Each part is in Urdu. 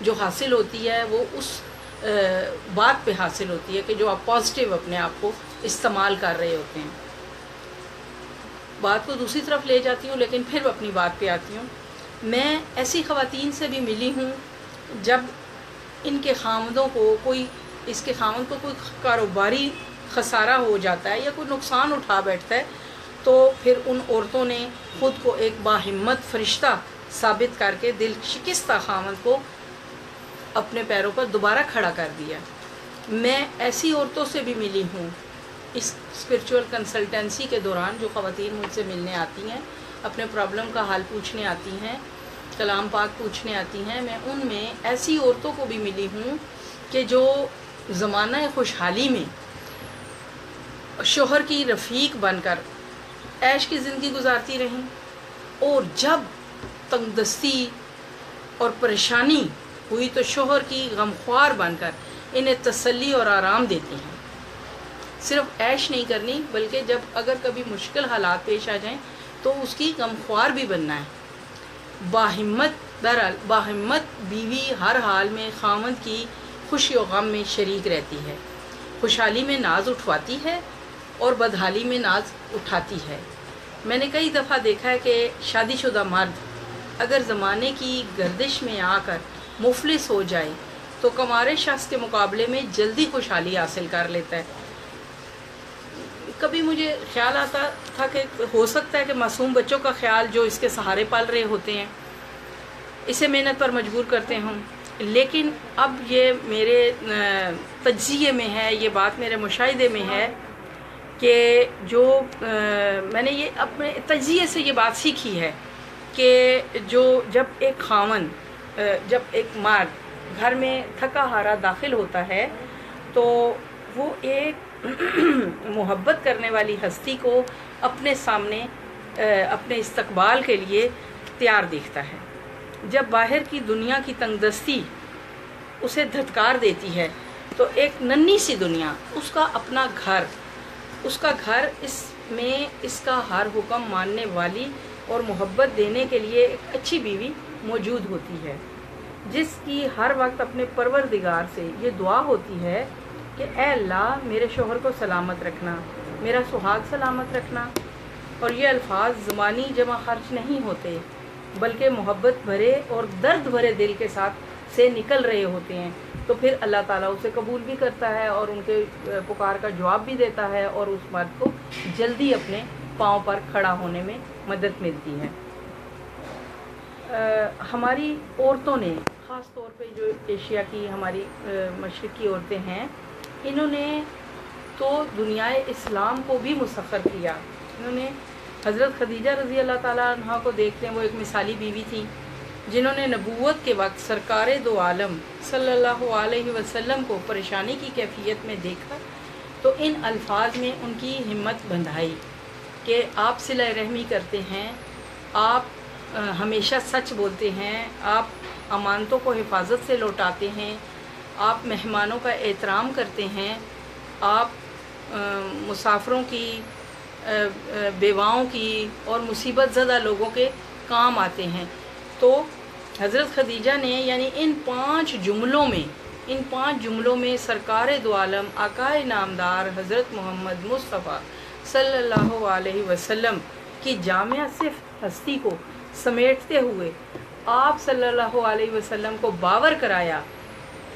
جو حاصل ہوتی ہے وہ اس بات پہ حاصل ہوتی ہے کہ جو آپ پازیٹیو اپنے آپ کو استعمال کر رہے ہوتے ہیں. بات کو دوسری طرف لے جاتی ہوں لیکن پھر اپنی بات پہ آتی ہوں. میں ایسی خواتین سے بھی ملی ہوں جب ان کے خامدوں کو اس کے خامد کو کوئی کاروباری خسارہ ہو جاتا ہے یا کوئی نقصان اٹھا بیٹھتا ہے تو پھر ان عورتوں نے خود کو ایک باہمت فرشتہ ثابت کر کے دل شکستہ خامد کو اپنے پیروں پر دوبارہ کھڑا کر دیا. میں ایسی عورتوں سے بھی ملی ہوں اس اسپرچول کنسلٹنسی کے دوران جو خواتین مجھ سے ملنے آتی ہیں، اپنے پرابلم کا حل پوچھنے آتی ہیں، کلام پاک پوچھنے آتی ہیں. میں ان میں ایسی عورتوں کو بھی ملی ہوں کہ جو زمانہ خوشحالی میں شوہر کی رفیق بن کر عیش کی زندگی گزارتی رہیں، اور جب تنگ دستی اور پریشانی ہوئی تو شوہر کی غمخوار بن کر انہیں تسلی اور آرام دیتی ہیں. صرف عیش نہیں کرنی بلکہ جب اگر کبھی مشکل حالات پیش آ جائیں تو اس کی غمخوار بھی بننا ہے. باہمت بیوی ہر حال میں خاوند کی خوشی و غم میں شریک رہتی ہے، خوشحالی میں ناز اٹھواتی ہے اور بدحالی میں ناز اٹھاتی ہے. میں نے کئی دفعہ دیکھا ہے کہ شادی شدہ مرد اگر زمانے کی گردش میں آ کر مفلس ہو جائے تو کمارے شخص کے مقابلے میں جلدی خوشحالی حاصل کر لیتا ہے. کبھی مجھے خیال آتا تھا کہ ہو سکتا ہے کہ معصوم بچوں کا خیال جو اس کے سہارے پال رہے ہوتے ہیں اسے محنت پر مجبور کرتے ہوں، لیکن اب یہ میرے تجزیے میں ہے، یہ بات میرے مشاہدے میں ہے کہ جو میں نے یہ اپنے تجزیے سے یہ بات سیکھی ہے کہ جب ایک خاوند، جب ایک مرد گھر میں تھکا ہارا داخل ہوتا ہے تو وہ ایک محبت کرنے والی ہستی کو اپنے سامنے اپنے استقبال کے لیے تیار دیکھتا ہے. جب باہر کی دنیا کی تنگ دستی اسے دھتکار دیتی ہے تو ایک ننھی سی دنیا، اس کا اپنا گھر، اس میں اس کا ہر حکم ماننے والی اور محبت دینے کے لیے ایک اچھی بیوی موجود ہوتی ہے، جس کی ہر وقت اپنے پروردگار سے یہ دعا ہوتی ہے کہ اے اللہ میرے شوہر کو سلامت رکھنا، میرا سہاگ سلامت رکھنا. اور یہ الفاظ زمانی جمع خرچ نہیں ہوتے بلکہ محبت بھرے اور درد بھرے دل کے ساتھ سے نکل رہے ہوتے ہیں. تو پھر اللہ تعالیٰ اسے قبول بھی کرتا ہے اور ان کے پکار کا جواب بھی دیتا ہے اور اس مرد کو جلدی اپنے پاؤں پر کھڑا ہونے میں مدد ملتی ہے. ہماری عورتوں نے خاص طور پہ جو ایشیا کی ہماری مشرقی عورتیں ہیں، انہوں نے تو دنیا اسلام کو بھی مسخر کیا. انہوں نے حضرت خدیجہ رضی اللہ تعالیٰ عنہ کو دیکھتے ہیں، وہ ایک مثالی بیوی تھی جنہوں نے نبوت کے وقت سرکار دو عالم صلی اللہ علیہ وسلم کو پریشانی کی کیفیت میں دیکھا تو ان الفاظ میں ان کی ہمت بندھائی کہ آپ صلہ رحمی کرتے ہیں، آپ ہمیشہ سچ بولتے ہیں، آپ امانتوں کو حفاظت سے لوٹاتے ہیں، آپ مہمانوں کا احترام کرتے ہیں، آپ مسافروں کی، بیواؤں کی اور مصیبت زدہ لوگوں کے کام آتے ہیں. تو حضرت خدیجہ نے یعنی ان پانچ جملوں میں سرکار دو عالم آقائے نامدار حضرت محمد مصطفیٰ صلی اللہ علیہ وسلم کی جامع صفت ہستی کو سمیٹتے ہوئے آپ صلی اللہ علیہ وسلم کو باور کرایا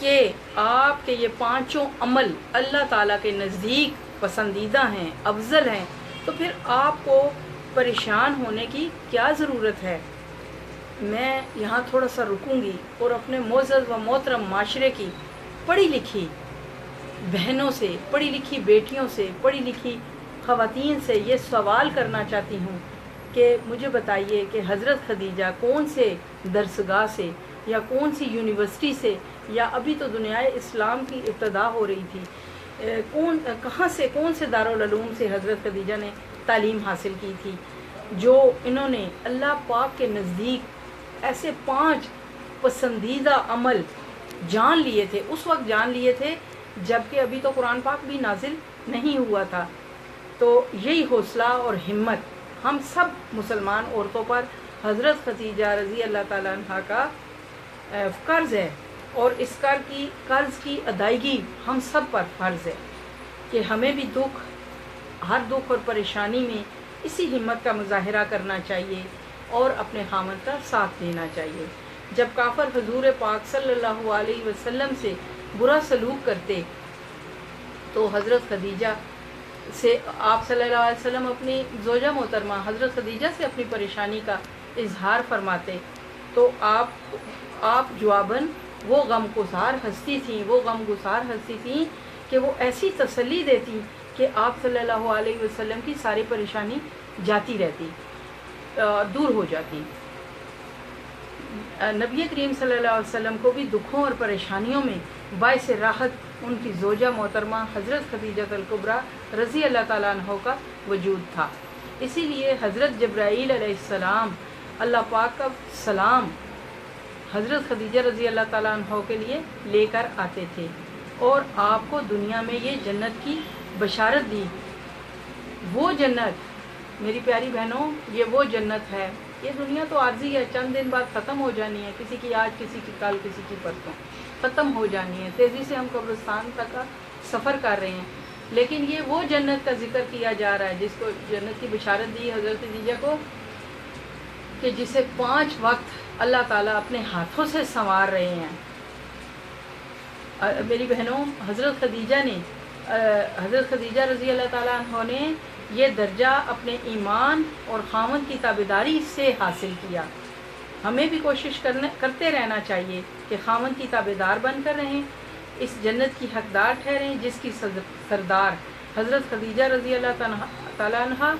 کہ آپ کے یہ پانچوں عمل اللہ تعالیٰ کے نزدیک پسندیدہ ہیں، افضل ہیں، تو پھر آپ کو پریشان ہونے کی کیا ضرورت ہے. میں یہاں تھوڑا سا رکوں گی اور اپنے معزز و محترم معاشرے کی پڑھی لکھی بہنوں سے، پڑھی لکھی بیٹیوں سے، پڑھی لکھی خواتین سے یہ سوال کرنا چاہتی ہوں کہ مجھے بتائیے کہ حضرت خدیجہ کون سے درسگاہ سے یا کون سی یونیورسٹی سے، یا ابھی تو دنیا اسلام کی ابتدا ہو رہی تھی، کون سے دارالعلوم سے حضرت خدیجہ نے تعلیم حاصل کی تھی، جو انہوں نے اللہ پاک کے نزدیک ایسے 5 پسندیدہ عمل جان لیے تھے، اس وقت جان لیے تھے جبکہ ابھی تو قرآن پاک بھی نازل نہیں ہوا تھا. تو یہی حوصلہ اور ہمت ہم سب مسلمان عورتوں پر حضرت خدیجہ رضی اللہ تعالیٰ عنہ کا قرض ہے اور اس قرض کی ادائیگی ہم سب پر فرض ہے کہ ہمیں بھی ہر دکھ اور پریشانی میں اسی ہمت کا مظاہرہ کرنا چاہیے اور اپنے خامند کا ساتھ دینا چاہیے۔ جب کافر حضور پاک صلی اللہ علیہ وسلم سے برا سلوک کرتے تو حضرت خدیجہ سے آپ صلی اللہ علیہ وسلم اپنی زوجہ محترمہ حضرت خدیجہ سے اپنی پریشانی کا اظہار فرماتے تو آپ جواباً وہ غمگسار ہستی تھیں کہ وہ ایسی تسلی دیتی کہ آپ صلی اللہ علیہ وسلم کی ساری پریشانی جاتی رہتی، دور ہو جاتی۔ نبی کریم صلی اللہ علیہ وسلم کو بھی دکھوں اور پریشانیوں میں باعث راحت ان کی زوجہ محترمہ حضرت خدیجہ الکبریٰ رضی اللہ تعالیٰ عنہ کا وجود تھا۔ اسی لیے حضرت جبرائیل علیہ السلام اللہ پاک کا سلام حضرت خدیجہ رضی اللہ تعالیٰ عنہ کے لیے لے کر آتے تھے اور آپ کو دنیا میں یہ جنت کی بشارت دی۔ وہ جنت میری پیاری بہنوں، یہ وہ جنت ہے، یہ دنیا تو عارضی ہے، چند دن بعد ختم ہو جانی ہے، کسی کی آج، کسی کی کل، کسی کی پرسوں ختم ہو جانی ہے، تیزی سے ہم قبرستان تک کا سفر کر رہے ہیں، لیکن یہ وہ جنت کا ذکر کیا جا رہا ہے جس کو جنت کی بشارت دی حضرت خدیجہ کو کہ جسے 5 وقت اللہ تعالیٰ اپنے ہاتھوں سے سنوار رہے ہیں۔ میری بہنوں، حضرت خدیجہ رضی اللہ تعالیٰ عنہ نے یہ درجہ اپنے ایمان اور خاوند کی تابعداری سے حاصل کیا۔ ہمیں بھی کوشش کرتے رہنا چاہیے کہ خاوند کی تابعدار بن کر رہیں، اس جنت کی حقدار ٹھہریں جس کی سردار حضرت خدیجہ رضی اللہ تعالیٰ عنہ